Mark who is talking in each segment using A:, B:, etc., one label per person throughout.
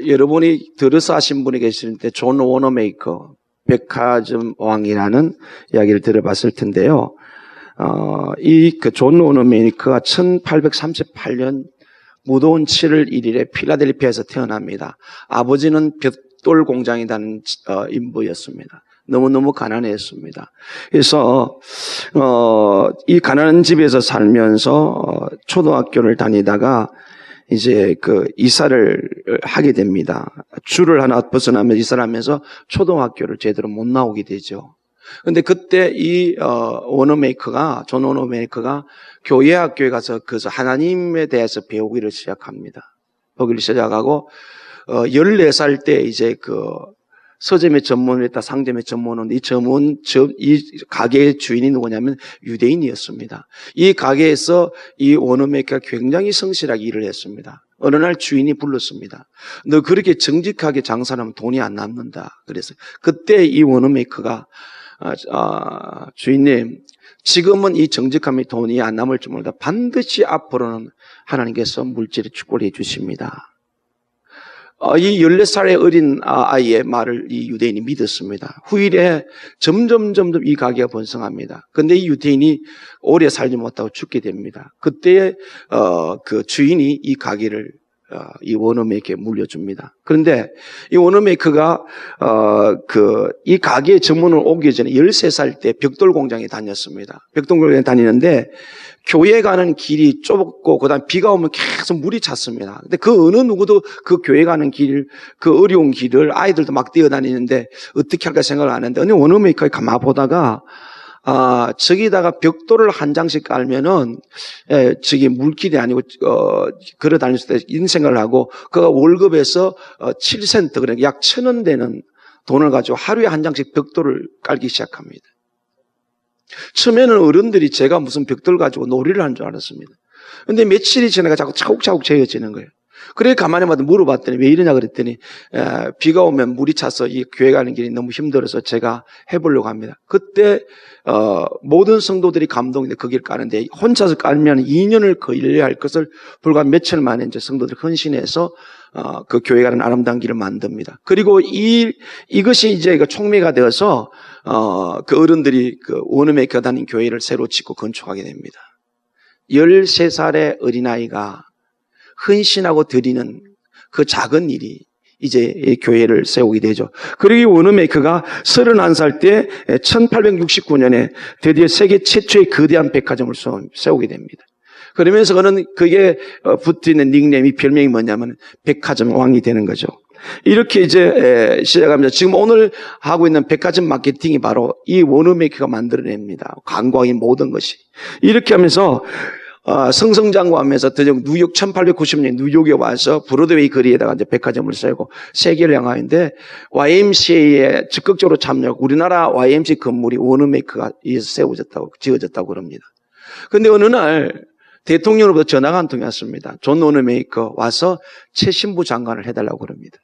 A: 여러분이 들어서 하신 분이 계시는데 존 워너메이커 백화점 왕이라는 이야기를 들어봤을 텐데요. 그 존 워너메이커가 1838년 무더운 7월 1일에 필라델피아에서 태어납니다. 아버지는 벽돌 공장에 다니는 인부였습니다. 너무너무 가난했습니다. 그래서 이 가난한 집에서 살면서 초등학교를 다니다가 이제 이사를 하게 됩니다. 줄을 하나 벗어나면 이사를 하면서 초등학교를 제대로 못 나오게 되죠. 근데 그때 존 워너메이커가 교회 학교에 가서 하나님에 대해서 배우기를 시작합니다. 배우기를 시작하고 14살 때 이제 서점의 전문을 했다, 상점의 전문은 이 가게의 주인이 누구냐면 유대인이었습니다. 이 가게에서 이 워너메이커가 굉장히 성실하게 일을 했습니다. 어느 날 주인이 불렀습니다. 너 그렇게 정직하게 장사하면 돈이 안 남는다. 그래서 그때 이 워너메이커가 주인님, 지금은 이 정직함이 돈이 안 남을 줄 모르다 반드시 앞으로는 하나님께서 물질의 축복을 해주십니다. 이 14살의 어린 아이의 말을 이 유대인이 믿었습니다. 후일에 점점 이 가게가 번성합니다. 근데 이 유대인이 오래 살지 못하고 죽게 됩니다. 그때 그 주인이 이 가게를 이 워너메이커에 물려줍니다. 그런데 이 워너메이커가 이 가게의 전문을 오기 전에 13살 때 벽돌 공장에 다녔습니다. 벽돌 공장에 다니는데 교회 가는 길이 좁고 그다음 비가 오면 계속 물이 찼습니다. 근데 그 어느 누구도 그 교회 가는 길, 그 어려운 길을 아이들도 막 뛰어다니는데 어떻게 할까 생각을 안 했는데 어느 워너메이커가 가만 보다가 저기다가 벽돌을 한 장씩 깔면은, 저기 물길이 아니고, 걸어 다닐 수 있다, 이런 생각을 하고, 그가 월급에서 7센트, 그러니까 약 1,000원 되는 돈을 가지고 하루에 한 장씩 벽돌을 깔기 시작합니다. 처음에는 어른들이 제가 무슨 벽돌 가지고 놀이를 한 줄 알았습니다. 근데 며칠이 지나가 자꾸 차곡차곡 재어지는 거예요. 그래 가만히 봐도 물어봤더니 왜 이러냐 그랬더니 비가 오면 물이 차서 이 교회 가는 길이 너무 힘들어서 제가 해보려고 합니다. 그때 모든 성도들이 감동인데 그 길 까는데 혼자서 깔면 2년을 걸려야 할 것을 불과 며칠 만에 이제 성도들이 헌신해서 그 교회 가는 아름다운 길을 만듭니다. 그리고 이것이 이제 촉매가 되어서 그 어른들이 그 워너메이커 다닌 교회를 새로 짓고 건축하게 됩니다. 13살의 어린아이가 헌신하고 드리는 그 작은 일이 이제 이 교회를 세우게 되죠. 그리고 이 워너메이커가 31살 때 1869년에 드디어 세계 최초의 거대한 백화점을 세우게 됩니다. 그러면서 그게 붙어있는 닉네임이 별명이 뭐냐면 백화점 왕이 되는 거죠. 이렇게 이제 시작합니다. 지금 오늘 하고 있는 백화점 마케팅이 바로 이 워너메이커가 만들어냅니다. 광고인 모든 것이. 이렇게 하면서 승승장구하면서 뉴욕 1890년 뉴욕에 와서 브로드웨이 거리에다가 이제 백화점을 세우고 세계를 향하는데 YMCA에 적극적으로 참여하고 우리나라 YMCA 건물이 워너메이커가 지어졌다고 그럽니다. 그런데 어느 날 대통령으로부터 전화가 한 통이 왔습니다. 존 워너메이커 와서 최신부 장관을 해달라고 그럽니다.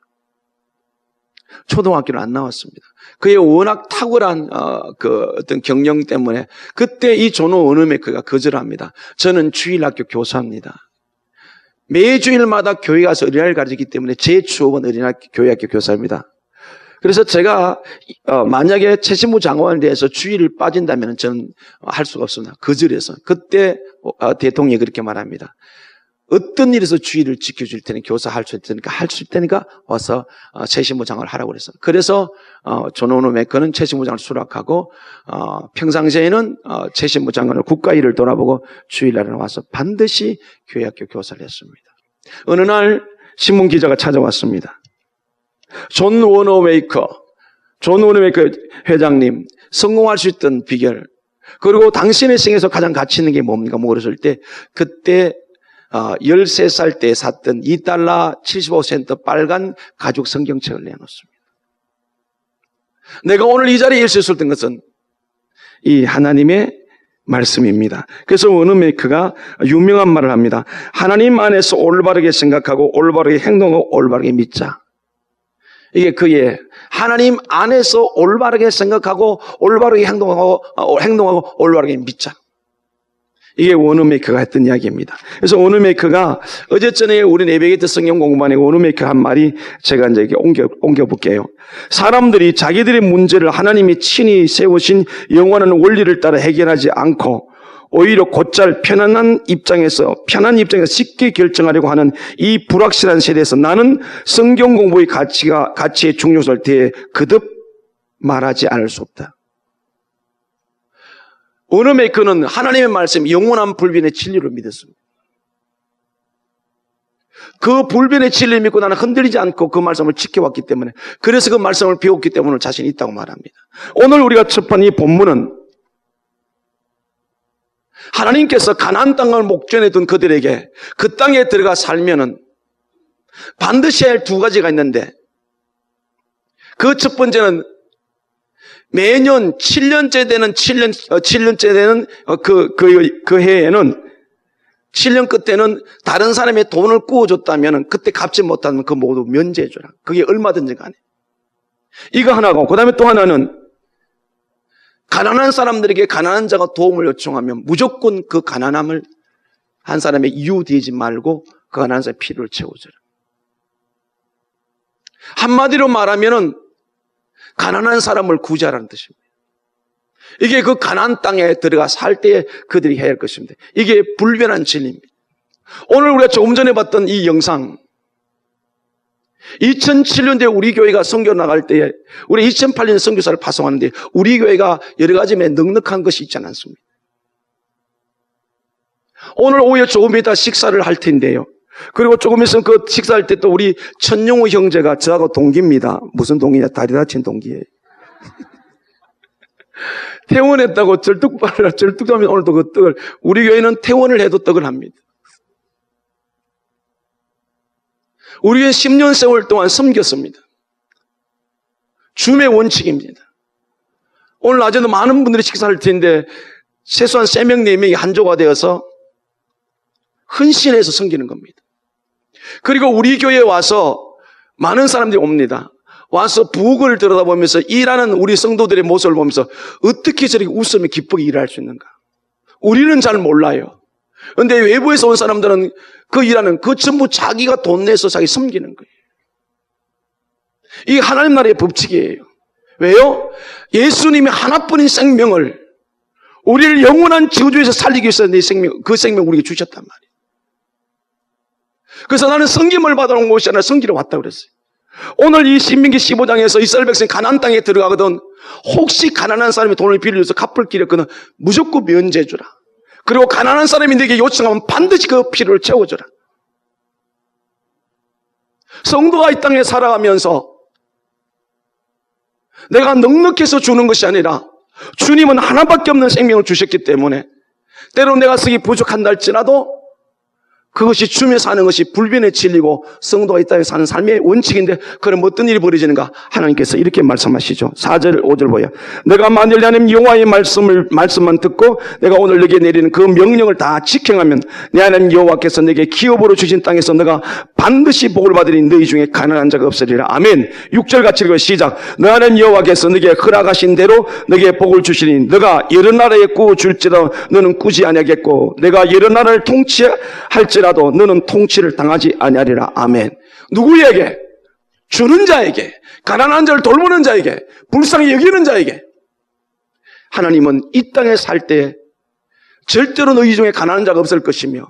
A: 초등학교를 안 나왔습니다. 그의 워낙 탁월한 어떤 경영 때문에 그때 이 존 워너메이커가 거절합니다. 저는 주일학교 교사입니다. 매주일마다 교회 가서 어린아이를 가르치기 때문에 제 추억은 교회학교 교사입니다. 그래서 제가 만약에 최신부 장관에 대해서 주의를 빠진다면 저는 할 수가 없습니다. 거절해서. 그때 대통령이 그렇게 말합니다. 어떤 일에서 주의를 지켜줄 테니 교사 할 수 있으니까 와서 최신부 장관을 하라고 그랬어요. 그래서 존 워너메이커는 최신부 장관을 수락하고 평상시에는 최신부 장관을 국가 일을 돌아보고 주일날에 와서 반드시 교회학교 교사를 했습니다. 어느 날 신문 기자가 찾아왔습니다. 존 워너메이커 회장님, 성공할 수 있던 비결, 그리고 당신의 생에서 가장 가치 있는 게 뭡니까? 물었을 때, 그때 13살 때 샀던 $2.75 빨간 가죽 성경책을 내놓습니다. 내가 오늘 이 자리에 있을 수 있던 것은 이 하나님의 말씀입니다. 그래서 워너메이커가 유명한 말을 합니다. 하나님 안에서 올바르게 생각하고 올바르게 행동하고 올바르게 믿자. 이게 그의 하나님 안에서 올바르게 생각하고 올바르게 행동하고 올바르게 믿자. 이게 워너메이커가 했던 이야기입니다. 그래서 워너메이커가 어제 전에 우리 내베게트 성경 공부반에 워너메이커 한 말이 제가 이제 옮겨볼게요. 사람들이 자기들의 문제를 하나님이 친히 세우신 영원한 원리를 따라 해결하지 않고 오히려 곧잘 편한 입장에서 쉽게 결정하려고 하는 이 불확실한 세대에서 나는 성경 공부의 가치의 중요성을 대해 거듭 말하지 않을 수 없다. 워너메이커는 하나님의 말씀, 영원한 불변의 진리를 믿었습니다. 그 불변의 진리를 믿고 나는 흔들리지 않고 그 말씀을 지켜왔기 때문에, 그래서 그 말씀을 배웠기 때문에 자신이 있다고 말합니다. 오늘 우리가 접한 이 본문은 하나님께서 가나안 땅을 목전에 둔 그들에게 그 땅에 들어가 살면은 반드시 할 두 가지가 있는데, 그 첫 번째는 매년 7년째 되는 그 해에는 7년 끝에는 다른 사람의 돈을 구워줬다면 그때 갚지 못하면 그 모두 면제해줘라. 그게 얼마든지 간에. 이거 하나고, 그 다음에 또 하나는 가난한 사람들에게 가난한 자가 도움을 요청하면 무조건 그 가난함을 한 사람의 이유 되지 말고 그 가난한 사람의 필요를 채워줘라. 한마디로 말하면은 가난한 사람을 구제하라는 뜻입니다. 이게 그 가나안 땅에 들어가 살 때에 그들이 해야 할 것입니다. 이게 불변한 진리입니다. 오늘 우리가 조금 전에 봤던 이 영상, 2007년도에 우리 교회가 선교 나갈 때에 우리 2008년 선교사를 파송하는데 우리 교회가 여러 가지 넉넉한 것이 있지 않습니다. 오늘 오후에 조금 이따 식사를 할 텐데요. 그리고 조금 있으면 그 식사할 때 또 우리 천용우 형제가 저하고 동기입니다. 무슨 동기냐? 다리 다친 동기예요. 퇴원했다고 절뚝하면 오늘도 그 떡을, 우리 교회는 퇴원을 해도 떡을 합니다. 우리 교회는 10년 세월 동안 섬겼습니다. 줌의 원칙입니다. 오늘 낮에도 많은 분들이 식사할 텐데 최소한 3명, 4명이 한조가 되어서 헌신해서 섬기는 겁니다. 그리고 우리 교회에 와서 많은 사람들이 옵니다. 와서 부엌을 들여다보면서 일하는 우리 성도들의 모습을 보면서 어떻게 저렇게 웃으며 기쁘게 일할 수 있는가? 우리는 잘 몰라요. 그런데 외부에서 온 사람들은 그 일하는 그 전부 자기가 돈 내서 자기 섬기는 거예요. 이게 하나님 나라의 법칙이에요. 왜요? 예수님이 하나뿐인 생명을 우리를 영원한 저주에서 살리기 위해서 그 생명 우리에게 주셨단 말이에요. 그래서 나는 섬김을 받아러 온 것이 아니라 섬기러 왔다 그랬어요. 오늘 이 신명기 15장에서 이스라엘 백성이 가나안 땅에 들어가거든 혹시 가난한 사람이 돈을 빌려서 갚을 길이 없거든 무조건 면제해주라. 그리고 가난한 사람이 내게 요청하면 반드시 그 필요를 채워주라. 성도가 이 땅에 살아가면서 내가 넉넉해서 주는 것이 아니라 주님은 하나밖에 없는 생명을 주셨기 때문에 때로 내가 쓰기 부족한다 할지라도 그것이 주며 사는 것이 불변의 진리고 성도가 이 땅에 사는 삶의 원칙인데 그럼 어떤 일이 벌어지는가? 하나님께서 이렇게 말씀하시죠. 4절 5절 보여. 내가 만일 내 하나님 여호와의 말씀만 듣고 내가 오늘 너에게 내리는 그 명령을 다 지켜가면 내 하나님 여호와께서 내게 기업으로 주신 땅에서 너가 반드시 복을 받으니 너희 중에 가난한 자가 없으리라. 아멘. 6절 같이 읽어 시작. 내 하나님 여호와께서 내게 허락하신 대로 너에게 복을 주시니 너가 여러 나라에 꾸어줄지라도 너는 꾸지 아니하겠고 내가 여러 나라를 통치할지라도 너는 통치를 당하지 아니하리라. 아멘. 누구에게? 주는 자에게, 가난한 자를 돌보는 자에게, 불쌍히 여기는 자에게. 하나님은 이 땅에 살 때 절대로 너희 중에 가난한 자가 없을 것이며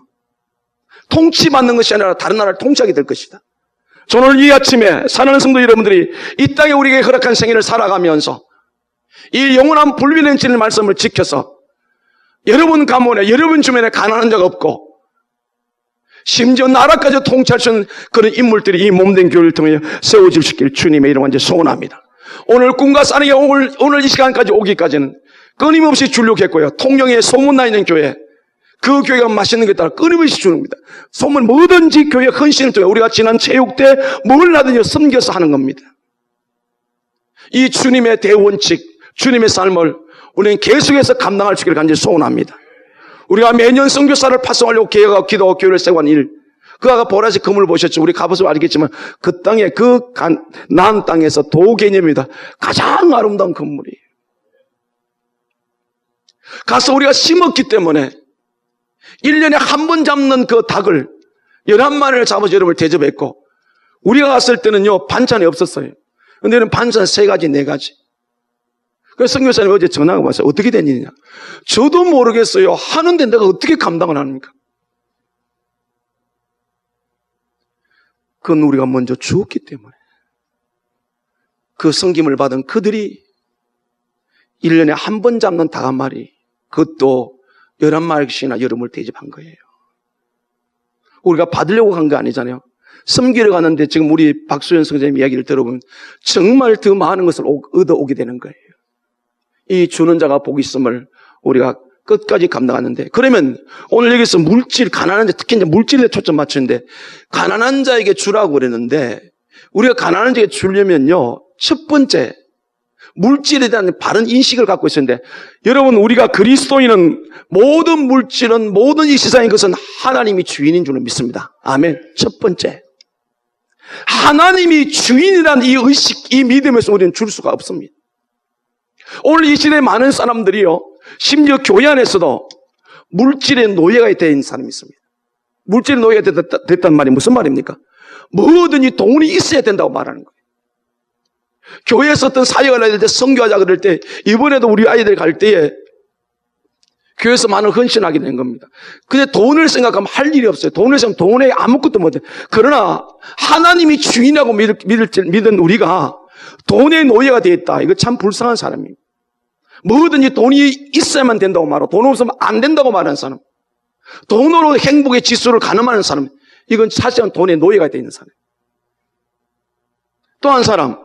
A: 통치받는 것이 아니라 다른 나라를 통치하게 될 것이다. 저는 오늘 이 아침에 사랑하는 성도 여러분들이 이 땅에 우리에게 허락한 생애를 살아가면서 이 영원한 불변의 진리 말씀을 지켜서 여러분 가문에, 여러분 주변에 가난한 자가 없고 심지어 나라까지 통치할 수 있는 그런 인물들이 이 몸된 교회를 통해 세워질 수 있기를 주님의 이름으로 이제 소원합니다. 오늘 꿈과 사랑이 오늘 이 시간까지 오기까지는 끊임없이 주려고 했고요. 통영에 소문나 있는 교회, 그 교회가 맛있는 게 따라 끊임없이 주는 겁니다. 소문 뭐든지 교회 헌신을 통해 우리가 지난 체육 때 뭘 하든지 섬겨서 하는 겁니다. 이 주님의 대원칙, 주님의 삶을 우리는 계속해서 감당할 수 있기를 간절히 소원합니다. 우리가 매년 선교사를 파송하려고 계획하고 기도하고 교회를 세워한 일, 그 아까 보라색 건물 보셨죠? 우리 가보시면 알겠지만 그 땅에 그 가나안 땅에서 도 개념입니다. 가장 아름다운 건물이에요. 가서 우리가 심었기 때문에 1년에 한 번 잡는 그 닭을 11마리를 잡아서 여러분을 대접했고, 우리가 갔을 때는요, 반찬이 없었어요. 근데 는 반찬 3가지, 4가지. 그래서 선교사님 어제 전화가 왔어요. 어떻게 된 일이냐? 저도 모르겠어요. 하는데 내가 어떻게 감당을 합니까? 그건 우리가 먼저 주었기 때문에. 그 섬김을 받은 그들이 1년에 한 번 잡는 닭 1마리, 그것도 11마리씩이나 여름을 대접한 거예요. 우리가 받으려고 간 거 아니잖아요. 섬기러 가는데 지금 우리 박수현 선생님 이야기를 들어보면 정말 더 많은 것을 얻어오게 되는 거예요. 이 주는 자가 복이 있음을 우리가 끝까지 감당하는데, 그러면 오늘 여기서 물질, 가난한 자, 특히 이제 물질에 초점 맞추는데, 가난한 자에게 주라고 그랬는데, 우리가 가난한 자에게 주려면요, 첫 번째, 물질에 대한 바른 인식을 갖고 있었는데, 여러분, 우리가 그리스도인은 모든 물질은, 모든 이 세상의 것은 하나님이 주인인 줄을 믿습니다. 아멘. 첫 번째. 하나님이 주인이라는 이 의식, 이 믿음에서 우리는 줄 수가 없습니다. 오늘 이 시대에 많은 사람들이요, 심지어 교회 안에서도 물질의 노예가 된 사람이 있습니다. 물질의 노예가 됐단 말이 무슨 말입니까? 뭐든지 돈이 있어야 된다고 말하는 거예요. 교회에서 어떤 사역을 해야 될 때, 선교하자 그럴 때, 이번에도 우리 아이들 갈 때에 교회에서 많은 헌신하게 된 겁니다. 근데 돈을 생각하면 할 일이 없어요. 돈을 생각하면 돈에 아무것도 못해요. 그러나 하나님이 주인이라고 믿은 우리가 돈의 노예가 되었다. 이거 참 불쌍한 사람입니다. 뭐든지 돈이 있어야만 된다고 말하고 돈 없으면 안 된다고 말하는 사람, 돈으로 행복의 지수를 가늠하는 사람, 이건 사실은 돈의 노예가 되어 있는 사람. 또 한 사람,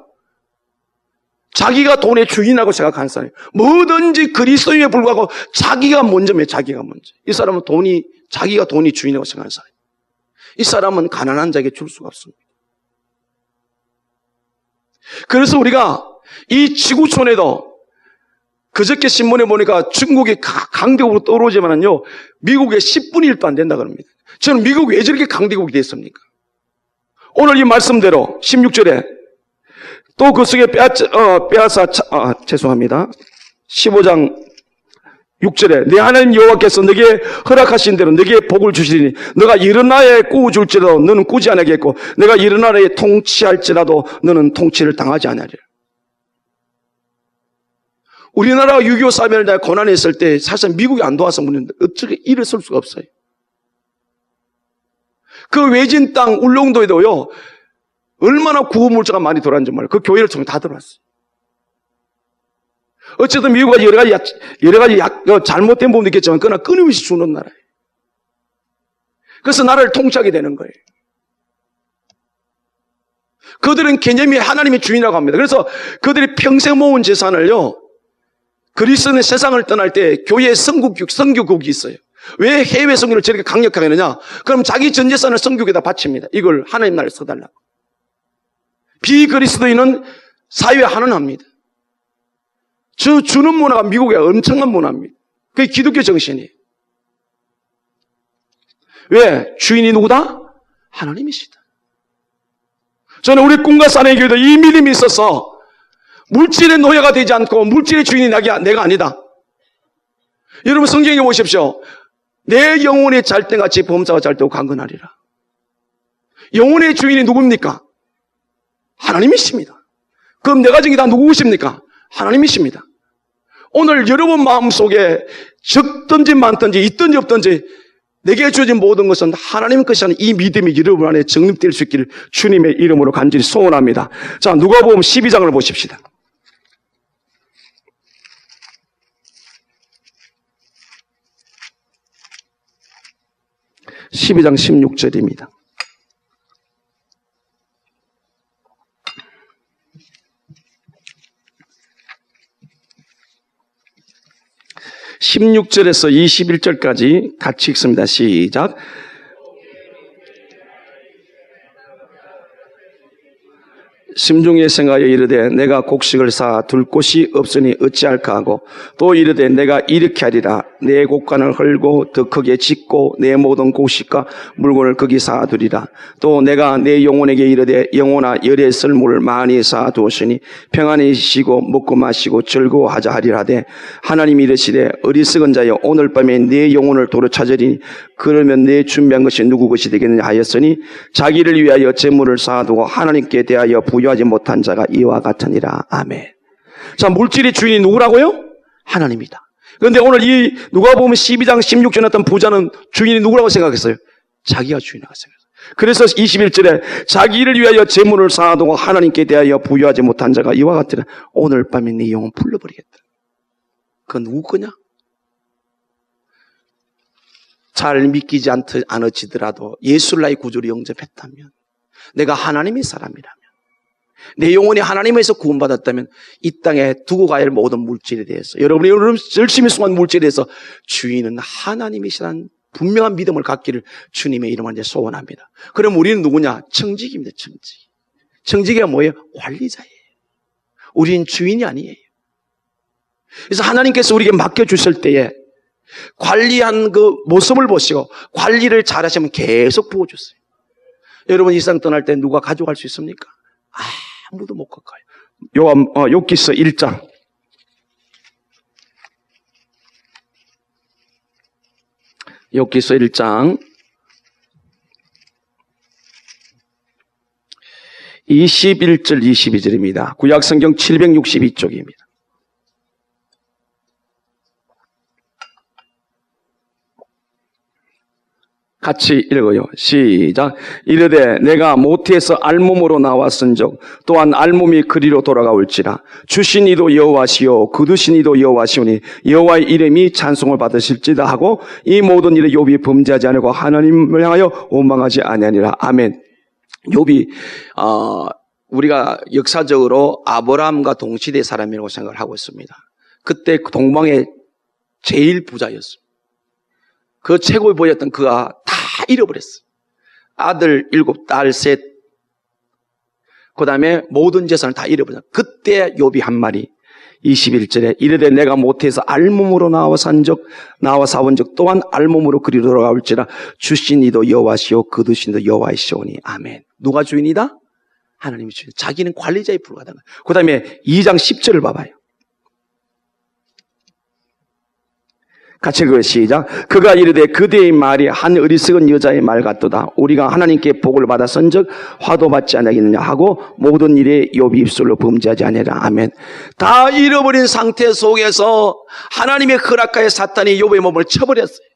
A: 자기가 돈의 주인이라고 생각하는 사람, 뭐든지 그리스도인에 불구하고 자기가 먼저면 자기가 먼저. 이 사람은 자기가 돈이 주인이라고 생각하는 사람. 이 사람은 가난한 자에게 줄 수가 없습니다. 그래서 우리가 이 지구촌에도 그저께 신문에 보니까 중국이 강대국으로 떠오르지만은요, 미국의 10분의 1도 안 된다 그럽니다. 저는 미국이 왜 저렇게 강대국이 됐습니까? 오늘 이 말씀대로 16절에 또 그 속에 죄송합니다. 15장 6절에 내 하나님 여호와께서 네게 허락하신 대로 네게 복을 주시리니 너가 이른 나라에 꾸어줄지라도 너는 꾸지 아니하겠고 내가 이른 나라에 통치할지라도 너는 통치를 당하지 아니하리라. 우리나라가 6.25 사면을 다 고난에 있을 때 사실 미국이 안 도와서 우리는 어떻게 일을 쓸 수가 없어요. 그 외진 땅 울릉도에도요, 얼마나 구호물자가 많이 돌아왔는지 몰라요. 그 교회를 통해 다 들어왔어요. 어쨌든 미국이 여러 가지 잘못된 부분도 있겠지만 그러나 끊임없이 주는 나라예요. 그래서 나라를 통치하게 되는 거예요. 그들은 개념이 하나님의 주인이라고 합니다. 그래서 그들이 평생 모은 재산을요, 그리스도인의 세상을 떠날 때 교회에 선교국이 있어요. 왜 해외 선교를 저렇게 강력하게 하느냐? 그럼 자기 전 재산을 선교국에다 바칩니다. 이걸 하나님 나라에 써달라고. 비그리스도인은 사회에 환원합니다. 주는 문화가 미국의 엄청난 문화입니다. 그게 기독교 정신이에요. 왜? 주인이 누구다? 하나님이시다. 저는 우리 꿈과 산의 교회도 이 믿음이 있어서 물질의 노예가 되지 않고 물질의 주인이 내가 아니다. 여러분 성경에 보십시오. 내 영혼의 잘때같이 범사가 잘되고 강건하리라. 영혼의 주인이 누굽니까? 하나님이십니다. 그럼 내가 저기 다 누구십니까? 하나님이십니다. 오늘 여러분 마음속에 적든지 많든지 있든지 없든지 내게 주어진 모든 것은 하나님 것이 아닌 이 믿음이 여러분 안에 정립될 수 있기를 주님의 이름으로 간절히 소원합니다. 자, 누가복음 12장을 보십시다. 12장 16절입니다. (16절에서) (21절까지) 같이 읽습니다. 시작. 심중에 생각하여 이르되 내가 곡식을 쌓아 둘 곳이 없으니 어찌할까 하고 또 이르되 내가 이렇게 하리라. 내 곳간을 헐고 더 크게 짓고 내 모든 곡식과 물건을 거기 쌓아두리라. 또 내가 내 영혼에게 이르되 영혼아 열에 쓸 물을 많이 쌓아두었으니 평안히 쉬고 먹고 마시고 즐거워하자 하리라되 하나님이 이르시되 어리석은 자여 오늘 밤에 내 영혼을 도로 찾으리니 그러면 내 준비한 것이 누구 것이 되겠느냐 하였으니 자기를 위하여 재물을 쌓아두고 하나님께 대하여 부여하지 못한 자가 이와 같으니라. 아멘. 자, 물질의 주인이 누구라고요? 하나님이다. 그런데 오늘 이 누가복음 12장 16절에 나타난 부자는 주인이 누구라고 생각했어요? 자기가 주인이라고 생각했어요. 그래서 21절에 자기를 위하여 재물을 쌓아두고 하나님께 대하여 부여하지 못한 자가 이와 같으라. 오늘 밤에 네 영혼 풀러버리겠다. 그건 누구 거냐? 잘 믿기지 않을지더라도 예수를 나의 구주로 영접했다면, 내가 하나님의 사람이라면, 내 영혼이 하나님에서 구원받았다면 이 땅에 두고 가야 할 모든 물질에 대해서, 여러분이 열심히 수고한 물질에 대해서 주인은 하나님이시라는 분명한 믿음을 갖기를 주님의 이름으로 이제 소원합니다. 그럼 우리는 누구냐? 청직입니다. 청직. 청직이가 뭐예요? 관리자예요. 우리는 주인이 아니에요. 그래서 하나님께서 우리에게 맡겨주실 때에 관리한 그 모습을 보시고 관리를 잘하시면 계속 부어주세요. 여러분 이 세상 떠날 때 누가 가져갈 수 있습니까? 아무도 못 가까요. 욥기서 1장. 욥기서 1장 21절 22절입니다. 구약성경 762쪽입니다. 같이 읽어요. 시작. 이르되 내가 모태에서 알몸으로 나왔은즉 또한 알몸이 그리로 돌아가올지라. 주신 이도 여호와시요 거두신 이도 여호와시오니 여호와의 이름이 찬송을 받으실지다 하고 이 모든 일에 욥이 범죄하지 않고 하나님을 향하여 원망하지 아니하니라. 아멘. 욥이 우리가 역사적으로 아브라함과 동시대 사람이라고 생각을 하고 있습니다. 그때 동방의 제일 부자였습니다. 그 최고의 부자였던 그가 다 잃어버렸어요. 아들 7, 딸 3, 그 다음에 모든 재산을 다 잃어버렸어요. 그때 욥이 한 말이 21절에 이르되 내가 모태에서 알몸으로 나와 사온 적 또한 알몸으로 그리로 돌아올지라. 주신 이도 여호와시오 거두신 이도 여호와이시오니. 아멘. 누가 주인이다? 하나님이 주인. 자기는 관리자에 불과하다. 그 다음에 2장 10절을 봐봐요. 같이 읽어요. 시작. 그가 이르되 그대의 말이 한 어리석은 여자의 말 같도다. 우리가 하나님께 복을 받았은즉 화도 받지 않겠느냐 하고 모든 일에 욥이 입술로 범죄하지 아니하라. 아멘. 다 잃어버린 상태 속에서 하나님의 허락하에 사탄이 욥의 몸을 쳐버렸어요.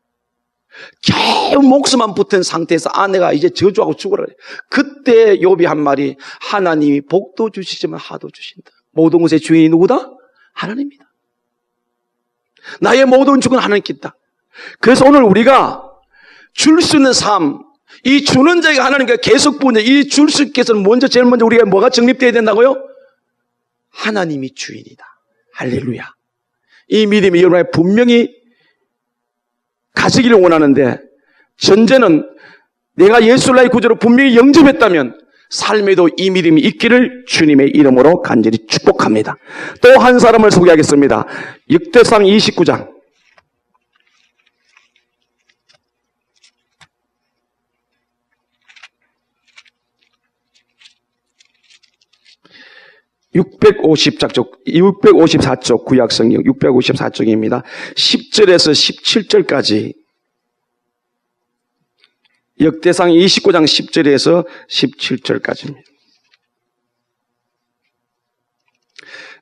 A: 겨우 목숨만 붙은 상태에서 아내가 이제 저주하고 죽으라. 그때 욥이 한 말이 하나님이 복도 주시지만 화도 주신다. 모든 것의 주인이 누구다? 하나님이다. 나의 모든 주권 하나님께 있다. 그래서 오늘 우리가 줄 수 있는 삶, 이 주는 자가 하나님께 계속 부은데 이 줄 수 있게서는 제일 먼저 우리가 뭐가 정립되어야 된다고요? 하나님이 주인이다. 할렐루야. 이 믿음이 여러분의 분명히 가지기를 원하는데, 전제는 내가 예수 나의 구주로 분명히 영접했다면 삶에도 이 믿음이 있기를 주님의 이름으로 간절히 축복합니다. 또 한 사람을 소개하겠습니다. 역대상 29장 654쪽 구약성경 654쪽입니다. 10절에서 17절까지 역대상 29장 10절에서 17절까지입니다.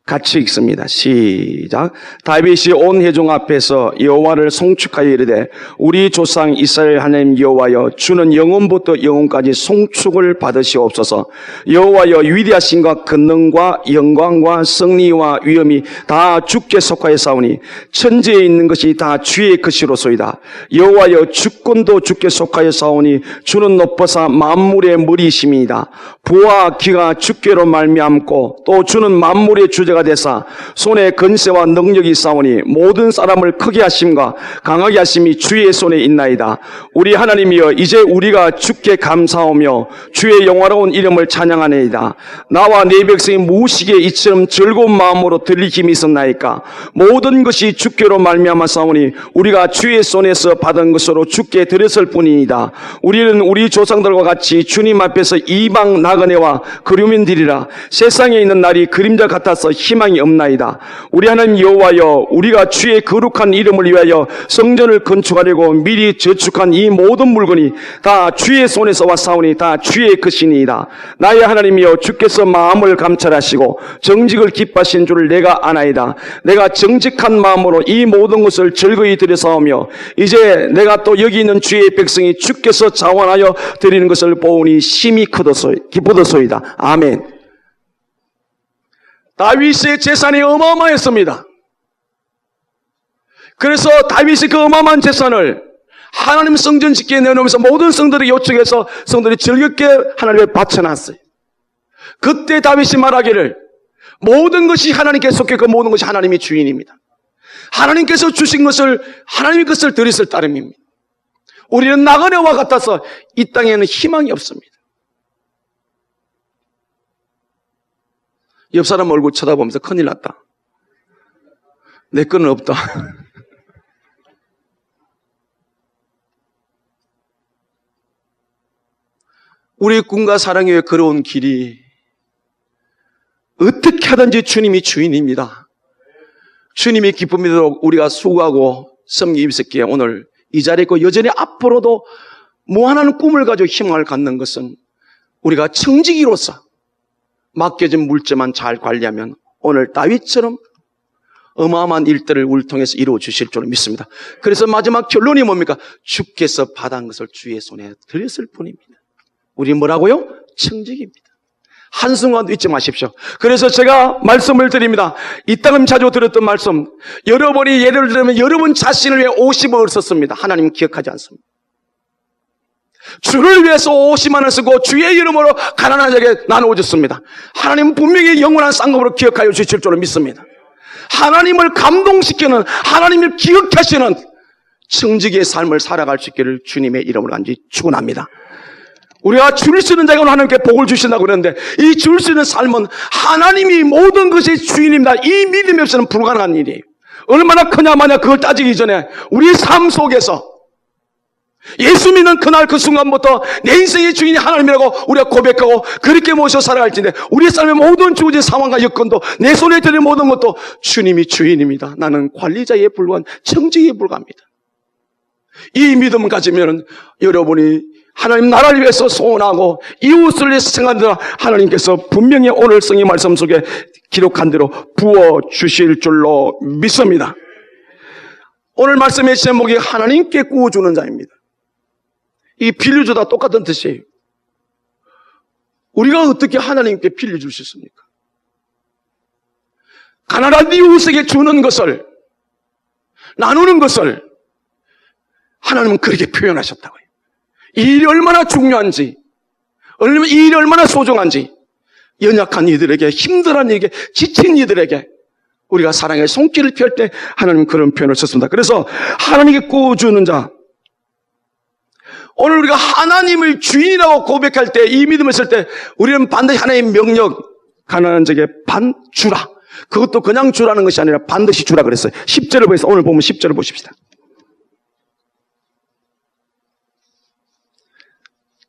A: 같이 읽습니다. 시작. 다윗이 온 회중 앞에서 여호와를 송축하여 이르되 우리 조상 이스라엘 하나님 여호와여 주는 영원부터 영원까지 송축을 받으시옵소서. 여호와여 위대하신과 권능과 영광과 승리와 위엄이 다 주께 속하였사오니 천지에 있는 것이 다 주의 것이로소이다. 여호와여 주권도 주께 속하였사오니 주는 높아서 만물의 머리이심이다. 부와 기가 주께로 말미암고 또 주는 만물의 주제가 되사 손에 권세와 능력이 있사오니 모든 사람을 크게 하심과 강하게 하심이 주의 손에 있나이다. 우리 하나님이여 이제 우리가 주께 감사하며 주의 영화로운 이름을 찬양하나이다. 나와 네 백성이 무엇이기에 이처럼 즐거운 마음으로 들릴 힘이 있었나이까. 모든 것이 주께로 말미암았사오니 우리가 주의 손에서 받은 것으로 주께 드렸을 뿐이니이다. 우리는 우리 조상들과 같이 주님 앞에서 이방 나그네와 그류민들이라. 세상에 있는 날이 그림자 같아서 희망이 없나이다. 우리 하나님 여호와여 우리가 주의 거룩한 이름을 위하여 성전을 건축하려고 미리 저축한 이 모든 물건이 다 주의 손에서 왔사오니 다 주의 것이니이다. 나의 하나님이여 주께서 마음을 감찰하시고 정직을 기뻐하신 줄을 내가 아나이다. 내가 정직한 마음으로 이 모든 것을 즐거이 드려사오며 이제 내가 또 여기 있는 주의 백성이 주께서 자원하여 드리는 것을 보니 심히 기쁘도소이다. 아멘. 다윗의 재산이 어마어마했습니다. 그래서 다윗이 그 어마어마한 재산을 하나님 성전 짓기에 내놓으면서 모든 성들이 요청해서 성들이 즐겁게 하나님께 바쳐놨어요. 그때 다윗이 말하기를 모든 것이 하나님께 속해 그 모든 것이 하나님이 주인입니다. 하나님께서 주신 것을 하나님의 것을 드렸을 따름입니다. 우리는 나그네와 같아서 이 땅에는 희망이 없습니다. 옆 사람 얼굴 쳐다보면서 큰일 났다. 내 거는 없다. 우리 꿈과 사랑에 걸어온 길이 어떻게 하든지 주님이 주인입니다. 주님이 기쁨이도록 우리가 수고하고 섬기기 있었기에 오늘 이 자리에 있고 여전히 앞으로도 무한한 꿈을 가지고 희망을 갖는 것은 우리가 청지기로서 맡겨진 물질만 잘 관리하면 오늘 다윗처럼 어마어마한 일들을 우리를 통해서 이루어 주실 줄 믿습니다. 그래서 마지막 결론이 뭡니까? 주께서 받은 것을 주의 손에 드렸을 뿐입니다. 우리 뭐라고요? 청직입니다. 한순간도 잊지 마십시오. 그래서 제가 말씀을 드립니다. 이 땅은 자주 들었던 말씀. 여러분이 예를 들면 여러분 자신을 위해 50원을 썼습니다. 하나님 기억하지 않습니다. 주를 위해서 50만 원을 쓰고 주의 이름으로 가난한 자에게 나누어줬습니다. 하나님은 분명히 영원한 쌍급으로 기억하여 주실 줄 믿습니다. 하나님을 감동시키는, 하나님을 기억하시는 청지기의 삶을 살아갈 수 있기를 주님의 이름으로 간절히 축원합니다. 우리가 줄 수 있는 자가 하나님께 복을 주신다고 그러는데 이 줄 수 있는 삶은 하나님이 모든 것의 주인입니다. 이 믿음이 없이는 불가능한 일이에요. 얼마나 크냐 마냐 그걸 따지기 전에 우리 삶 속에서 예수 믿는 그날 그 순간부터 내 인생의 주인이 하나님이라고 우리가 고백하고 그렇게 모셔 살아갈지인데 우리 삶의 모든 주어진 상황과 여건도 내 손에 들인 모든 것도 주님이 주인입니다. 나는 관리자에 불과한 청지기에 불과합니다. 이 믿음을 가지면 여러분이 하나님 나라를 위해서 소원하고 이웃을 위해서 생각하는 하나님께서 분명히 오늘 성의 말씀 속에 기록한 대로 부어주실 줄로 믿습니다. 오늘 말씀의 제목이 하나님께 구워주는 자입니다. 이 빌려주다 똑같은 뜻이에요. 우리가 어떻게 하나님께 빌려줄 수 있습니까? 가난한 이웃에게 주는 것을, 나누는 것을 하나님은 그렇게 표현하셨다고요. 이 일이 얼마나 중요한지, 이 일이 얼마나 소중한지, 연약한 이들에게, 힘들한 이에게, 지친 이들에게 우리가 사랑의 손길을 펼 때 하나님은 그런 표현을 썼습니다. 그래서 하나님께 구워주는 자, 오늘 우리가 하나님을 주인이라고 고백할 때, 이 믿음을 쓸 때 우리는 반드시 하나님의 명령, 가난한 자에게 반 주라. 그것도 그냥 주라는 것이 아니라 반드시 주라 그랬어요. 10절을 보면서 오늘 보면 10절을 보십시다.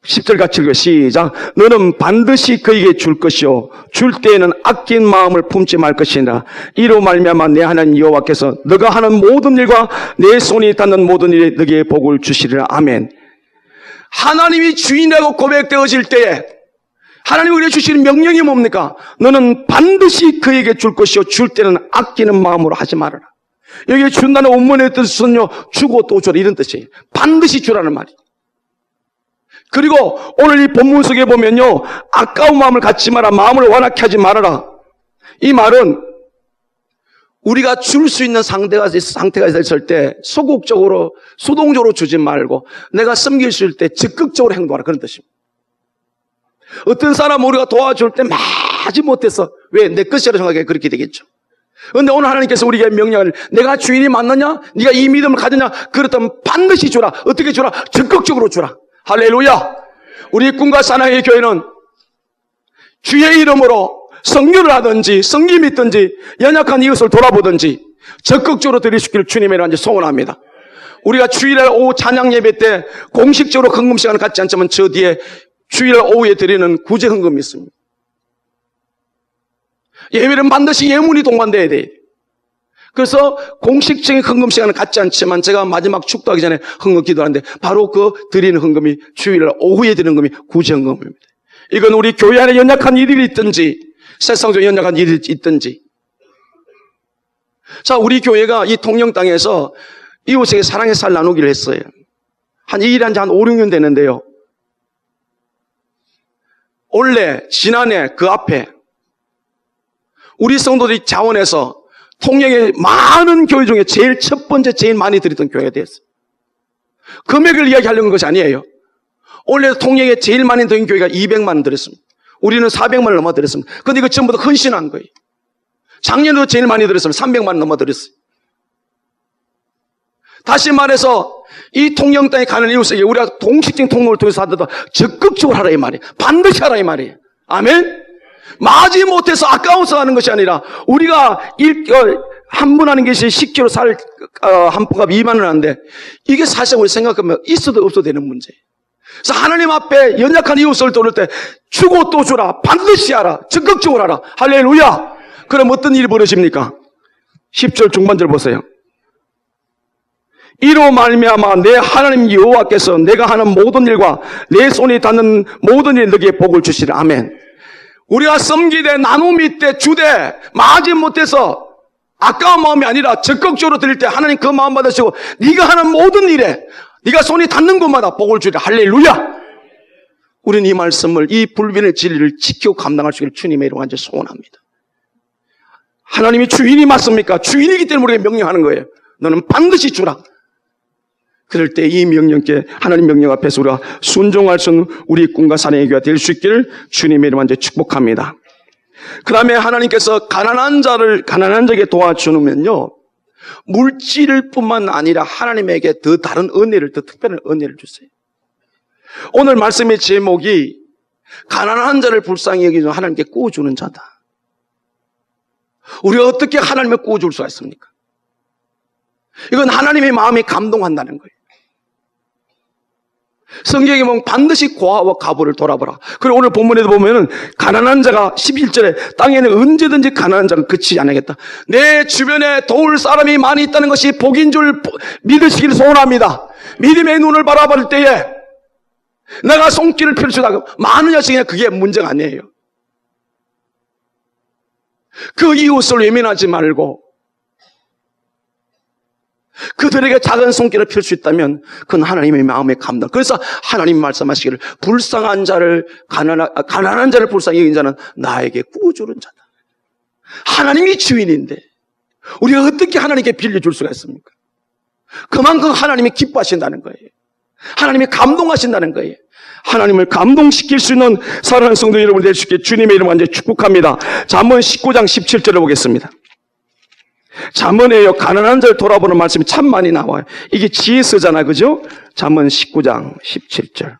A: 10절 같이 읽어요. 시작. 너는 반드시 그에게 줄 것이요 줄 때에는 아낀 마음을 품지 말 것이니라. 이로 말미암아 내 하나님 여호와께서 너가 하는 모든 일과 내 손이 닿는 모든 일에 너에게 복을 주시리라. 아멘. 하나님이 주인이라고 고백되어질 때에 하나님이 우리에게 주시는 명령이 뭡니까? 너는 반드시 그에게 줄 것이요 줄 때는 아끼는 마음으로 하지 말아라. 여기 준다는 원문의 뜻은요 주고 또 주라 이런 뜻이에요. 반드시 주라는 말이에요. 그리고 오늘 이 본문 속에 보면요 아까운 마음을 갖지 마라, 마음을 완악히 하지 말아라. 이 말은 우리가 줄 수 있는 상태가 있을 때 소극적으로 수동적으로 주지 말고 내가 섬길 수 있을 때 적극적으로 행동하라 그런 뜻입니다. 어떤 사람 우리가 도와줄 때 마지 못해서 왜 내 것이라고 생각해 그렇게 되겠죠. 그런데 오늘 하나님께서 우리에게 명령을 내가 주인이 맞느냐? 네가 이 믿음을 가졌냐? 그렇다면 반드시 주라. 어떻게 주라? 적극적으로 주라. 할렐루야. 우리 꿈과 사랑의 교회는 주의 이름으로 성교를 하든지 성기 믿든지 연약한 이웃을 돌아보든지 적극적으로 드릴 수 있기를 주님의 이름으로 소원합니다. 우리가 주일날 오후 찬양 예배 때 공식적으로 헌금 시간을 갖지 않지만 저 뒤에 주일날 오후에 드리는 구제 헌금이 있습니다. 예배는 반드시 예물이 동반돼야 돼요. 그래서 공식적인 헌금 시간을 갖지 않지만 제가 마지막 축도하기 전에 헌금 기도하는데 바로 그 드리는 헌금이 주일날 오후에 드리는 헌금이 구제 헌금입니다. 이건 우리 교회 안에 연약한 일이 있든지 세상적으로 연약한 일이 있든지 자 우리 교회가 이 통영 땅에서 이웃에게 사랑의 살 나누기를 했어요. 한 이 일이 한 5, 6년 되는데요. 원래 지난해 그 앞에 우리 성도들이 자원해서 통영의 많은 교회 중에 제일 첫 번째 제일 많이 드렸던 교회가 되었어요. 금액을 이야기하려는 것이 아니에요. 원래 통영에 제일 많이 드린 교회가 200만 원 드렸습니다. 우리는 400만 원 넘어 드렸습니다. 그런데 이거 전부 다 헌신한 거예요. 작년에도 제일 많이 드렸어요. 300만 원 넘어 드렸어요. 다시 말해서 이 통영 땅에 가는 이웃에게 우리가 공식적인 통로를 통해서 하더라도 적극적으로 하라 이 말이에요. 반드시 하라 이 말이에요. 아멘. 마지 못해서 아까워서 하는 것이 아니라 우리가 한 분 하는 것이 10kg 살 한 푼값 2만 원 하는데 이게 사실 우리 생각하면 있어도 없어도 되는 문제예요. 그래서 하나님 앞에 연약한 이웃을 도울 때 주고 또 주라. 반드시 하라. 적극적으로 하라. 할렐루야. 그럼 어떤 일이 벌어집니까? 10절 중반절 보세요. 이로 말미암아 내 하나님 여호와께서 내가 하는 모든 일과 내 손이 닿는 모든 일에 너에게 복을 주시리라. 아멘. 우리가 섬기되 나눔이 때 주되 마지 못해서 아까운 마음이 아니라 적극적으로 드릴 때 하나님 그 마음 받으시고 네가 하는 모든 일에 네가 손이 닿는 곳마다 복을 주리라. 할렐루야. 우리는 이 말씀을 이 불변의 진리를 지키고 감당할 수 있기를 주님의 이름으로 간절히 소원합니다. 하나님이 주인이 맞습니까? 주인이기 때문에 우리에게 명령하는 거예요. 너는 반드시 주라. 그럴 때 이 명령께 하나님 명령 앞에서 우리가 순종할 수 있는 우리 꿈과 사랑의 교회가 될 수 있기를 주님의 이름으로 간절히 축복합니다. 그 다음에 하나님께서 가난한 자에게 도와주면요 물질 뿐만 아니라 하나님에게 더 다른 은혜를, 더 특별한 은혜를 주세요. 오늘 말씀의 제목이 가난한 자를 불쌍히 여기는 하나님께 구워주는 자다. 우리가 어떻게 하나님을 구워줄 수가 있습니까? 이건 하나님의 마음이 감동한다는 거예요. 성경에 보면 반드시 고아와 과부를 돌아보라. 그리고 오늘 본문에도 보면은 가난한 자가 11절에 땅에는 언제든지 가난한 자가 그치지 않겠다. 내 주변에 도울 사람이 많이 있다는 것이 복인 줄 믿으시기를 소원합니다. 믿음의 눈을 바라볼 때에 내가 손길을 펼치다가 많으냐 적으냐 그게 문제가 아니에요. 그 이웃을 외면하지 말고 그들에게 작은 손길을 펼 수 있다면 그건 하나님의 마음의 감동. 그래서 하나님 말씀하시기를 불쌍한 자를 가난한 자를 불쌍히 여긴 자는 나에게 구워주는 자다. 하나님이 주인인데 우리가 어떻게 하나님께 빌려줄 수가 있습니까? 그만큼 하나님이 기뻐하신다는 거예요. 하나님이 감동하신다는 거예요. 하나님을 감동시킬 수 있는 사랑하는 성도 여러분 될 수 있게 주님의 이름으로 완전히 축복합니다. 잠언 19장 17절을 보겠습니다. 잠언에요 가난한 자를 돌아보는 말씀이 참 많이 나와요. 이게 지혜서잖아, 그죠? 잠언 19장 17절.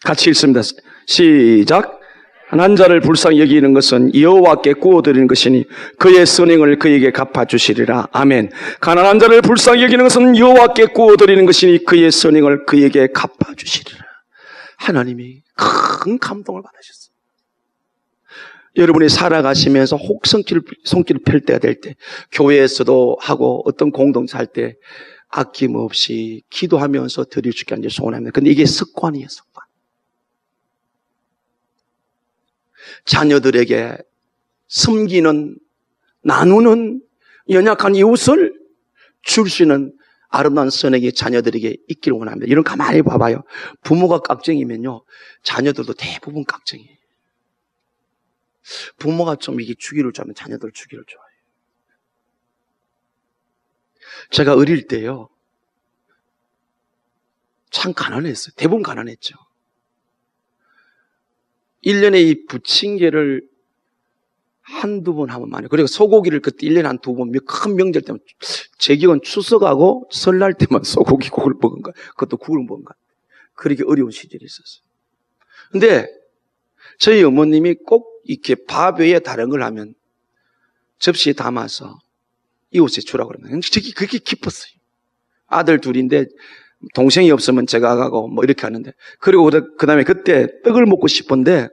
A: 같이 읽습니다. 시작. 가난한 자를 불쌍히 여기는 것은 여호와께 구워드리는 것이니 그의 선행을 그에게 갚아주시리라. 아멘. 가난한 자를 불쌍히 여기는 것은 여호와께 구워드리는 것이니 그의 선행을 그에게 갚아주시리라. 하나님이 큰 감동을 받으셨어요. 여러분이 살아가시면서 혹 손길을 펼 때가 될 때 교회에서도 하고 어떤 공동체 할 때 아낌없이 기도하면서 드릴 수 있게 소원합니다. 근데 이게 습관이에요, 습관. 자녀들에게 섬기는, 나누는 연약한 이웃을 줄 수 있는 아름다운 선행이 자녀들에게 있기를 원합니다. 이런 가만히 봐봐요. 부모가 깍쟁이면요 자녀들도 대부분 깍쟁이에요. 부모가 좀 이게 주기를 좋아하면 자녀들 주기를 좋아해요. 제가 어릴 때요, 참 가난했어요. 대부분 가난했죠. 1년에 이 부침개를 한두 번 하면 많이. 그리고 소고기를 그때 1년에 한 두 번, 큰 명절 때만, 제 기억은 추석하고 설날 때만 소고기 국을 먹은 거야. 그것도 국을 먹은 거야. 그렇게 어려운 시절이 있었어요. 근데 저희 어머님이 꼭 이렇게 밥 외에 다른 걸 하면 접시에 담아서 이웃에 주라고 그러면 저기 그렇게 기뻤어요. 아들 둘인데 동생이 없으면 제가 가고 뭐 이렇게 하는데, 그리고 그 다음에 그때 떡을 먹고 싶은데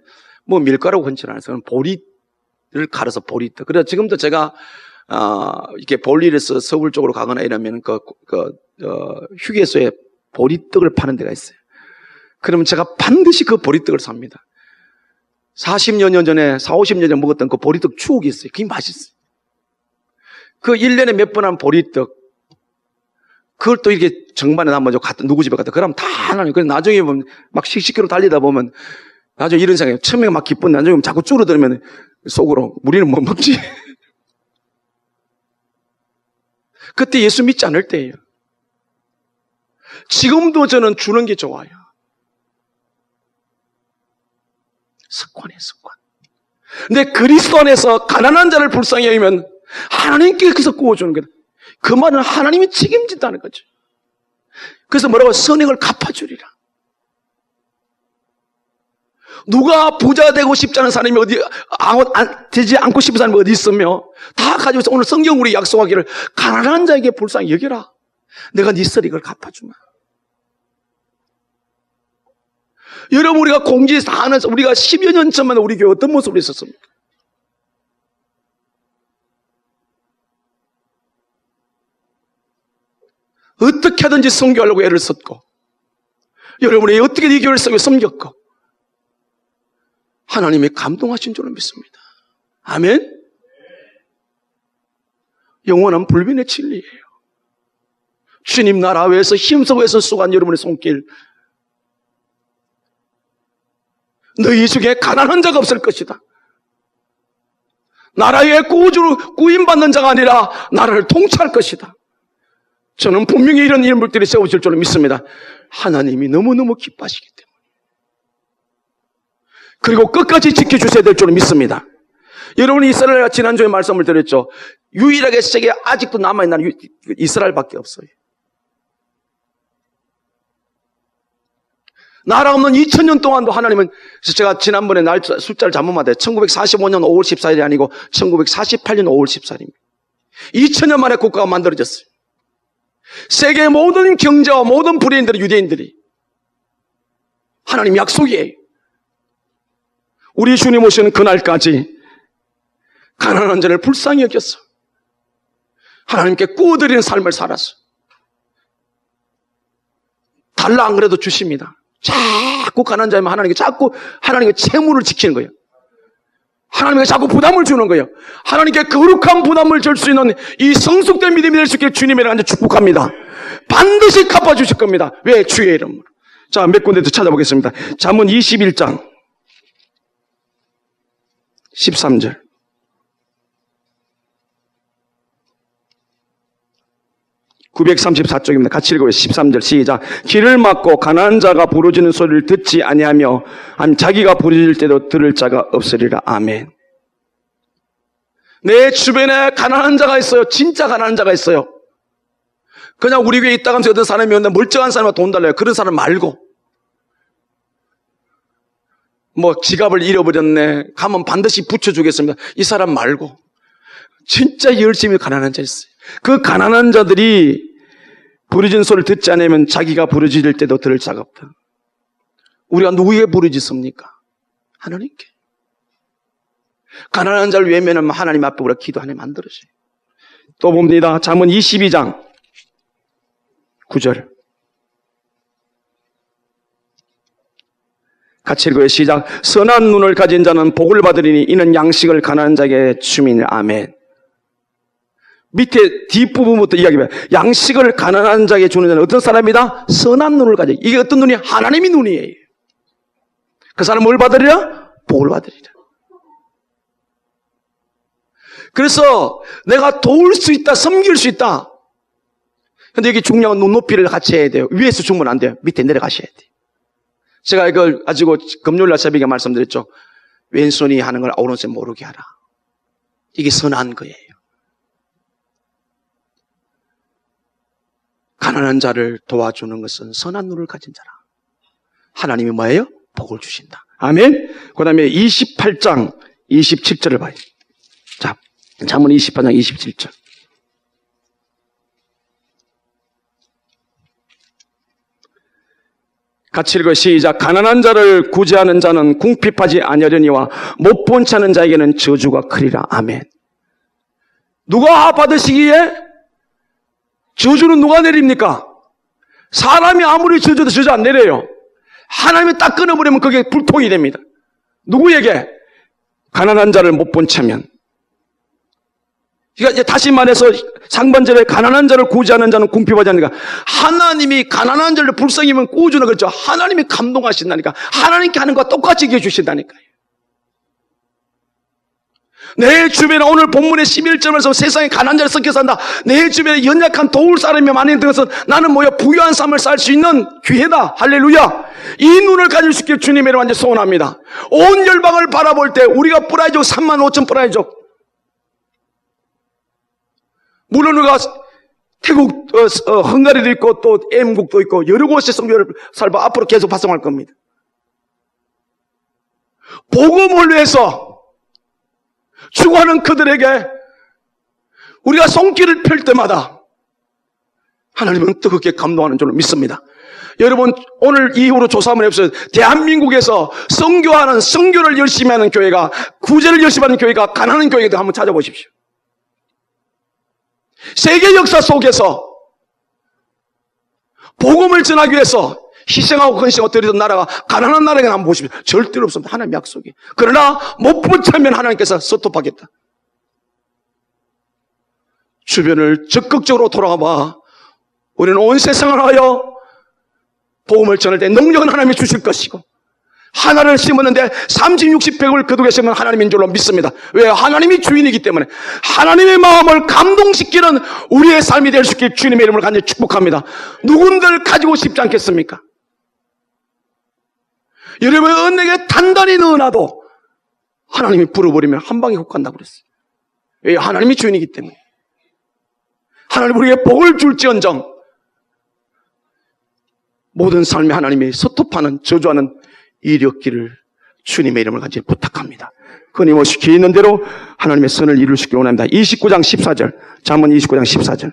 A: 뭐 밀가루 흔치 않아서 보리를 갈아서 보리떡. 그래서 지금도 제가 이렇게 볼일에서 서울 쪽으로 가거나 이러면 휴게소에 보리떡을 파는 데가 있어요. 그러면 제가 반드시 그 보리떡을 삽니다. 40여 년 전에, 50년 전에 먹었던 그 보리떡 추억이 있어요. 그게 맛있어요. 그 1년에 몇 번 한 보리떡, 그걸 또 이렇게 정반에 남아서 누구 집에 갔다. 그러면 다 하나님. 그래서 나중에 보면 막 10km 달리다 보면 나중에 이런 생각이, 처음에 막 기쁜데 나중에 자꾸 줄어들면 속으로 우리는 뭐 먹지? 그때 예수 믿지 않을 때예요. 지금도 저는 주는 게 좋아요. 습관이에요, 습관. 근데 그리스도 안에서 가난한 자를 불쌍히 여기면 하나님께서 구워주는 거다. 그 말은 하나님이 책임진다는 거죠. 그래서 뭐라고? 선행을 갚아주리라. 누가 부자 되고 싶지 않은 사람이 되지 않고 싶은 사람이 어디 있으며, 다 가지고 있어. 오늘 성경 우리 약속하기를 가난한 자에게 불쌍히 여겨라. 내가 네 썰이걸 갚아주마. 여러분, 우리가 공지에서 하는, 우리가 10여 년 전만 우리 교회 어떤 모습으로 있었습니까? 어떻게 하든지 선교하려고 애를 썼고, 여러분이 어떻게 이 교회를 섬겼고, 하나님이 감동하신 줄로 믿습니다. 아멘? 영원한 불변의 진리예요. 주님 나라 위에서 힘쓰고해서 수고한 여러분의 손길, 너희 중에 가난한 자가 없을 것이다. 나라의 구주로 구인받는 자가 아니라 나라를 통치할 것이다. 저는 분명히 이런 인물들이 세워질 줄로 믿습니다. 하나님이 너무너무 기뻐하시기 때문에. 그리고 끝까지 지켜주셔야 될 줄로 믿습니다. 여러분이 이스라엘과 지난주에 말씀을 드렸죠. 유일하게 세계에 아직도 남아있는 나라는 이스라엘밖에 없어요. 나라 없는 2000년 동안도 하나님은, 제가 지난번에 숫자를 잘못 맞아요. 1945년 5월 14일이 아니고 1948년 5월 14일입니다. 2000년 만에 국가가 만들어졌어요. 세계의 모든 경제와 모든 불의인들이, 유대인들이, 하나님 약속이에요. 우리 주님 오시는 그날까지 가난한 자를 불쌍히 여겼어. 하나님께 구워드리는 삶을 살았어. 달라 안 그래도 주십니다. 자꾸 가난한 자면 하나님께 채무를 지키는 거예요. 하나님께 자꾸 부담을 주는 거예요. 하나님께 거룩한 부담을 줄 수 있는 이 성숙된 믿음이 될 수 있게 주님의 이름으로 축복합니다. 반드시 갚아주실 겁니다. 왜? 주의 이름으로. 자, 몇 군데 더 찾아보겠습니다. 잠언 21장 13절. (934쪽입니다) 같이 읽어요. 13절 시작. 길을 막고 가난한 자가 부르짖는 소리를 듣지 아니하며 자기가 부르짖을 때도 들을 자가 없으리라. 아멘. 내 주변에 가난한 자가 있어요. 진짜 가난한 자가 있어요. 그냥 우리 교회에 있다가 어떤 사람이 오는데 멀쩡한 사람한테 돈 달래요. 그런 사람 말고, 뭐 지갑을 잃어버렸네, 가면 반드시 붙여주겠습니다, 이 사람 말고, 진짜 열심히 가난한 자 있어요. 그 가난한 자들이 부르짖는 소리를 듣지 않으면 자기가 부르짖을 때도 들을 자가 없다. 우리가 누구에게 부르짖습니까? 하나님께. 가난한 자를 외면하면 하나님 앞에 우리가 기도하네 만들어져요. 또 봅니다. 잠언 22장 9절. 같이 읽어요. 시작. 선한 눈을 가진 자는 복을 받으리니 이는 양식을 가난한 자에게 줌이니. 아멘. 밑에 뒷부분부터 이야기해요. 양식을 가난한 자에게 주는 자는 어떤 사람이다? 선한 눈을 가지고. 이게 어떤 눈이? 하나님의 눈이에요. 그 사람은 뭘 받으리라? 복을 받으리라. 그래서 내가 도울 수 있다, 섬길 수 있다, 근데 여기 중요한 눈높이를 같이 해야 돼요. 위에서 주면 안 돼요. 밑에 내려가셔야 돼요. 제가 이걸 가지고 금요일날 새벽에 말씀드렸죠. 왼손이 하는 걸 오른손이 모르게 하라. 이게 선한 거예요. 가난한 자를 도와주는 것은 선한 눈을 가진 자라. 하나님이 뭐예요? 복을 주신다. 아멘. 그 다음에 28장 27절을 봐요. 자, 잠언 28장 27절. 같이 읽어 시작. 가난한 자를 구제하는 자는 궁핍하지 아니하려니와 못 본 차는 자에게는 저주가 크리라. 아멘. 누가 받으시기에? 저주는 누가 내립니까? 사람이 아무리 저주도 저주 안 내려요. 하나님이 딱 끊어버리면 그게 불통이 됩니다. 누구에게? 가난한 자를 못 본 차면. 그러니까 이제 다시 말해서 상반절에 가난한 자를 구제하는 자는 궁핍하지 않으니까 하나님이 가난한 자를 불쌍히면 구주는 그렇죠. 하나님이 감동하신다니까. 하나님께 하는 것과 똑같이 해주신다니까요. 내 주변에 오늘 본문의 11절에서 세상에 가난한 자를 섞여 산다. 내 주변에 연약한 도울 사람이 많이 있는 것은 나는 뭐야? 부유한 삶을 살 수 있는 기회다. 할렐루야. 이 눈을 가질 수 있게 주님의 이름으로 완전 소원합니다. 온 열방을 바라볼 때 우리가 뿌라이족 35,000 뿌라이족. 물론 우리가 태국, 헝가리도 있고 또 M국도 있고 여러 곳에 성교를 살고 앞으로 계속 발송할 겁니다. 복음을 위해서 추구하는 그들에게 우리가 손길을 펼 때마다 하나님은 뜨겁게 감동하는 줄로 믿습니다. 여러분 오늘 이후로 조사 한번 해보세요. 대한민국에서 선교하는 선교를 열심히 하는 교회가 구제를 열심히 하는 교회가 가난한 교회도 한번 찾아보십시오. 세계 역사 속에서 복음을 전하기 위해서 희생하고 헌신하고 드리던 나라가 가난한 나라에게 한번 보십시오. 절대로 없습니다. 하나님 약속이. 그러나 못 붙자면 하나님께서 서톱하겠다. 주변을 적극적으로 돌아가 봐. 우리는 온 세상을 하여 복음을 전할 때 능력은 하나님이 주실 것이고 하나를 심었는데 30, 60, 100을 거두게 심은 하나님인 줄로 믿습니다. 왜? 하나님이 주인이기 때문에 하나님의 마음을 감동시키는 우리의 삶이 될 수 있게 주님의 이름을 간절히 축복합니다. 누군들 가지고 싶지 않겠습니까? 여러분의 은혜에 단단히 넣어놔도 하나님이 불어버리면 한 방에 훅 간다고 그랬어요. 왜? 하나님이 주인이기 때문에. 하나님 우리에게 복을 줄지언정 모든 삶에 하나님이 서톱하는 저주하는 일이 없기를 주님의 이름을 간절히 부탁합니다. 끊임없이 귀 있는 대로 하나님의 선을 이루시길 원합니다. 29장 14절 잠언 29장 14절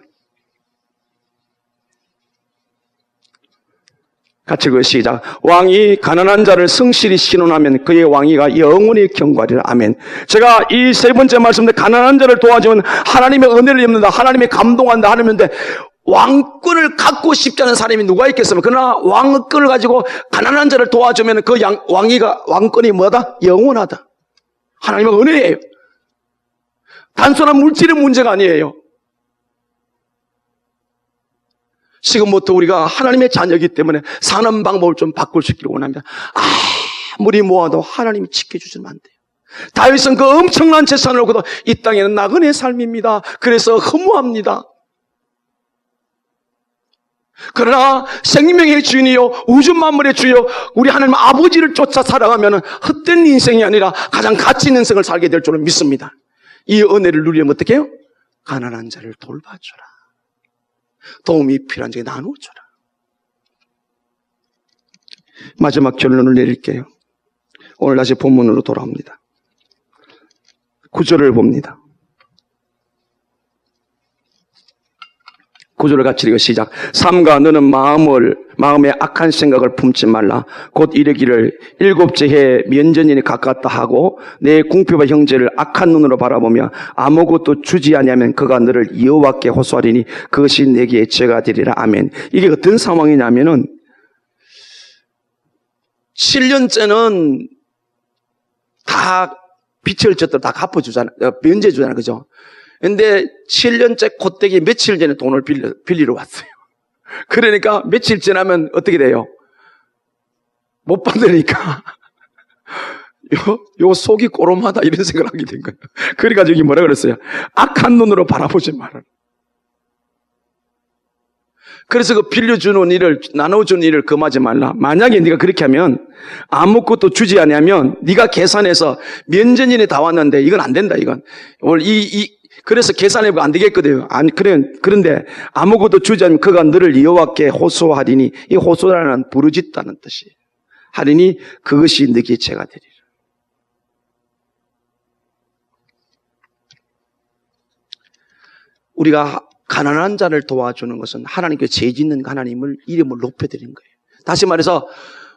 A: 같이 읽어 시작. 왕이 가난한 자를 성실히 신원하면 그의 왕위가 영원히 경과하리라. 아멘. 제가 이 세 번째 말씀인데 가난한 자를 도와주면 하나님의 은혜를 입는다. 하나님의 감동한다. 하나님인데 왕권을 갖고 싶지 않은 사람이 누가 있겠습니까? 그러나 왕권을 가지고 가난한 자를 도와주면 그 왕권이 뭐다? 영원하다. 하나님의 은혜예요. 단순한 물질의 문제가 아니에요. 지금부터 우리가 하나님의 자녀이기 때문에 사는 방법을 좀 바꿀 수 있기를 원합니다. 아무리 모아도 하나님이 지켜주시면 안 돼요. 다윗은 그 엄청난 재산을 얻고도 이 땅에는 나그네 삶입니다. 그래서 허무합니다. 그러나 생명의 주인이요 우주 만물의 주요 우리 하나님 아버지를 쫓아 살아가면 헛된 인생이 아니라 가장 가치 있는 인생을 살게 될 줄을 믿습니다. 이 은혜를 누리려면 어떻게 해요? 가난한 자를 돌봐줘라. 도움이 필요한 자에게 나눠줘라. 마지막 결론을 내릴게요. 오늘 다시 본문으로 돌아옵니다. 9절을 봅니다. 9절을 같이 읽어 시작. 삼가 너는 마음에 악한 생각을 품지 말라. 곧 이르기를 일곱째 해에 면전인이 가깝다 하고 내 궁핍한 형제를 악한 눈으로 바라보며 아무것도 주지 아니하면 그가 너를 여호와께 호소하리니 그것이 내게 죄가 되리라. 아멘. 이게 어떤 상황이냐면은 7년째는 다 빚을 졌다 다 갚아주잖아. 면제주잖아. 그죠? 근데 7년째 콧대기 며칠 전에 돈을 빌리러 왔어요. 그러니까 며칠 지나면 어떻게 돼요? 못 받으니까 요 속이 꼬롬하다 이런 생각을 하게 된 거예요. 그래가지고 여기 뭐라 그랬어요? 악한 눈으로 바라보지 말아라. 그래서 그 빌려주는 일을, 나눠주는 일을 금하지 말라. 만약에 네가 그렇게 하면 아무것도 주지 않으면 네가 계산해서 면전인이 다 왔는데 이건 안 된다, 이건. 그래서 계산해보면 안 되겠거든요. 그런데 아무것도 주지 않으면 그가 너를 여호와께 호소하리니, 이 호소라는 부르짖다는 뜻이에요. 하리니 그것이 너에게 죄가 되리라. 우리가 가난한 자를 도와주는 것은 하나님께 죄 짓는 하나님을 이름을 높여드리는 거예요. 다시 말해서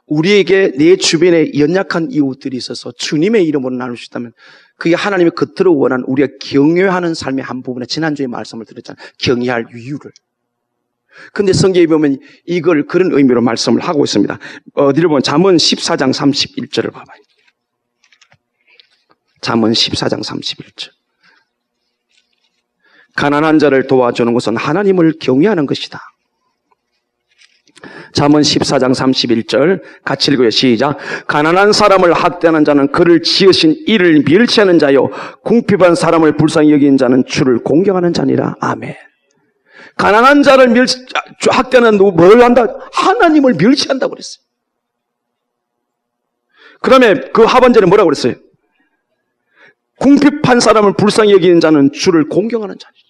A: 우리에게 내 주변에 연약한 이웃들이 있어서 주님의 이름으로 나눌 수 있다면 그게 하나님이 겉으로 원하는 우리가 경외하는 삶의 한 부분에 지난주에 말씀을 드렸잖아요. 경외할 이유를. 근데 성경에 보면 이걸 그런 의미로 말씀을 하고 있습니다. 어디를 보면 잠언 14장 31절을 봐봐요. 잠언 14장 31절. 가난한 자를 도와주는 것은 하나님을 경외하는 것이다. 잠언 14장 31절 같이 읽어요. 시작. 가난한 사람을 학대하는 자는 그를 지으신 이를 멸시하는 자요 궁핍한 사람을 불쌍히 여기는 자는 주를 공경하는 자니라. 아멘. 가난한 자를 학대하는 뭘 한다? 하나님을 멸시한다고 그랬어요. 그다음에 그 하반절에 뭐라고 그랬어요? 궁핍한 사람을 불쌍히 여기는 자는 주를 공경하는 자니라.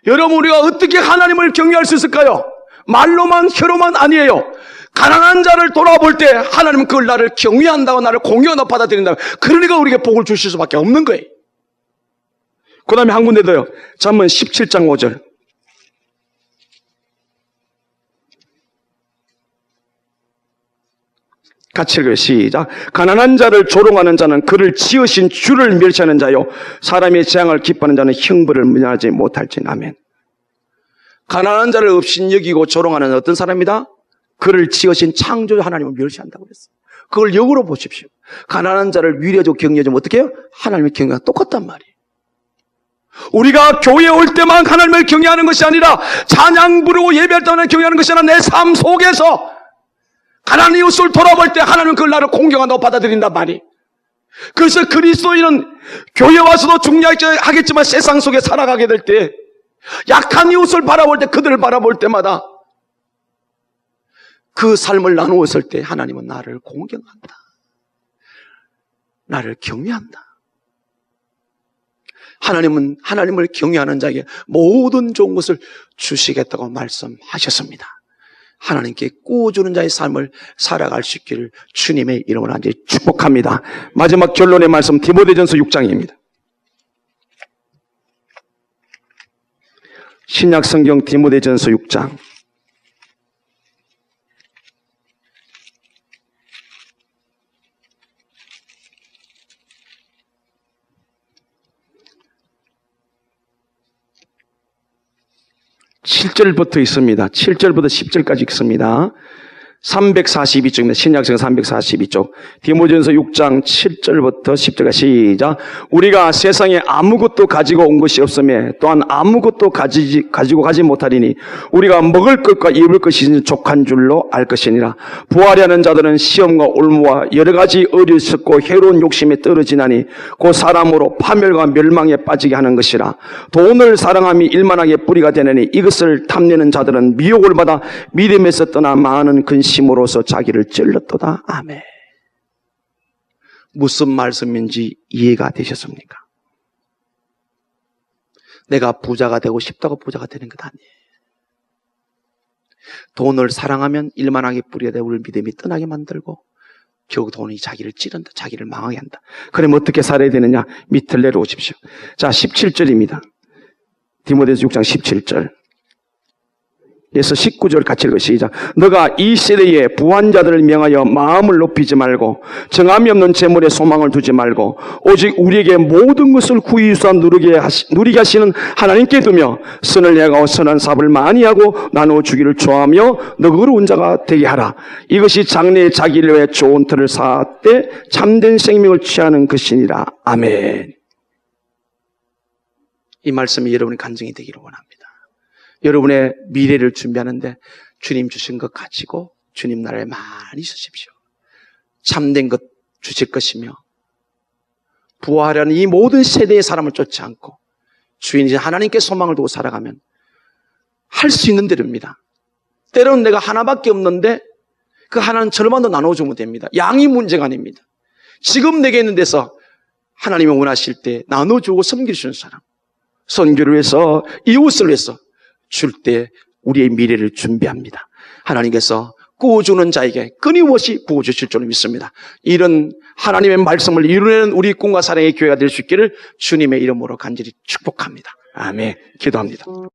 A: 여러분, 우리가 어떻게 하나님을 경외할 수 있을까요? 말로만, 혀로만 아니에요. 가난한 자를 돌아볼 때 하나님은 그걸 나를 경외한다고, 나를 공경하다고 받아들인다고. 그러니까 우리에게 복을 주실 수밖에 없는 거예요. 그 다음에 한 군데 더요. 잠언 17장 5절. 같이 읽어요. 시작. 가난한 자를 조롱하는 자는 그를 지으신 주를 멸시하는 자요 사람의 재앙을 기뻐하는 자는 형벌을 면하지 못할지니. 아멘. 가난한 자를 없인 여기고 조롱하는 어떤 사람이다? 그를 지으신 창조 하나님을 멸시한다고 그랬어요. 그걸 역으로 보십시오. 가난한 자를 위로해주고 격려해주면 어떻게 해요? 하나님의 경외가 똑같단 말이에요. 우리가 교회에 올 때만 하나님을 경외하는 것이 아니라 찬양 부르고 예배할 때만 경외하는 것이 아니라 내 삶 속에서 가난한 이웃을 돌아볼 때 하나님은 그걸 나를 공경한다고 받아들인단 말이에요. 그래서 그리스도인은 교회 와서도 중요하겠지만 세상 속에 살아가게 될 때 약한 이웃을 바라볼 때, 그들을 바라볼 때마다 그 삶을 나누었을 때 하나님은 나를 공경한다. 나를 경외한다. 하나님은 하나님을 경외하는 자에게 모든 좋은 것을 주시겠다고 말씀하셨습니다. 하나님께 꾸어주는 자의 삶을 살아갈 수 있기를 주님의 이름으로 간절히 축복합니다. 마지막 결론의 말씀 디모데전서 6장입니다. 신약성경 디모데전서 6장. (7절부터) 있습니다. 7절부터 10절까지 있습니다. 342쪽입니다. 신약성경 342쪽. 디모데전서 6장 7절부터 10절까지 시작. 우리가 세상에 아무것도 가지고 온 것이 없으며 또한 아무것도 가지고 가지 못하리니 우리가 먹을 것과 입을 것이 족한 줄로 알 것이니라. 부하려는 자들은 시험과 올무와 여러 가지 어리석고 해로운 욕심에 떨어지나니 그 사람으로 파멸과 멸망에 빠지게 하는 것이라. 돈을 사랑함이 일만하게 뿌리가 되느니 이것을 탐내는 자들은 미혹을 받아 믿음에서 떠나 많은 근심으로서 자기를 찔렀도다. 아멘. 무슨 말씀인지 이해가 되셨습니까? 내가 부자가 되고 싶다고 부자가 되는 것 아니에요. 돈을 사랑하면 일만하게 뿌리가 되고 우리 믿음이 떠나게 만들고 결국 돈이 자기를 찌른다. 자기를 망하게 한다. 그럼 어떻게 살아야 되느냐? 밑을 내려오십시오. 자, 17절입니다. 디모데전서 6장 17절. 그래서 19절 같이 읽어 시작. 너가 이 세대에 부한 자들을 명하여 마음을 높이지 말고 정함이 없는 재물에 소망을 두지 말고 오직 우리에게 모든 것을 구유수한 누리게 하시는 하나님께 두며 선을 행하고 선한 사업을 많이 하고 나누어 주기를 좋아하며 너그러운 자가 되게 하라. 이것이 장래에 자기를 위해 좋은 터를 쌓되 참된 생명을 취하는 것이니라. 아멘. 이 말씀이 여러분의 간증이 되기를 원합니다. 여러분의 미래를 준비하는데 주님 주신 것 가지고 주님 나라에 많이 쓰십시오. 참된 것 주실 것이며 부활하는 이 모든 세대의 사람을 쫓지 않고 주인이신 하나님께 소망을 두고 살아가면 할 수 있는 대로입니다. 때로는 내가 하나밖에 없는데 그 하나는 절반도 나눠주면 됩니다. 양이 문제가 아닙니다. 지금 내게 있는 데서 하나님이 원하실 때 나눠주고 섬기시는 사람, 선교를 위해서, 이웃을 위해서 줄 때 우리의 미래를 준비합니다. 하나님께서 구워주는 자에게 끊임없이 부어주실 줄 믿습니다. 이런 하나님의 말씀을 이루는 우리 꿈과 사랑의 교회가 될 수 있기를 주님의 이름으로 간절히 축복합니다. 아멘. 기도합니다.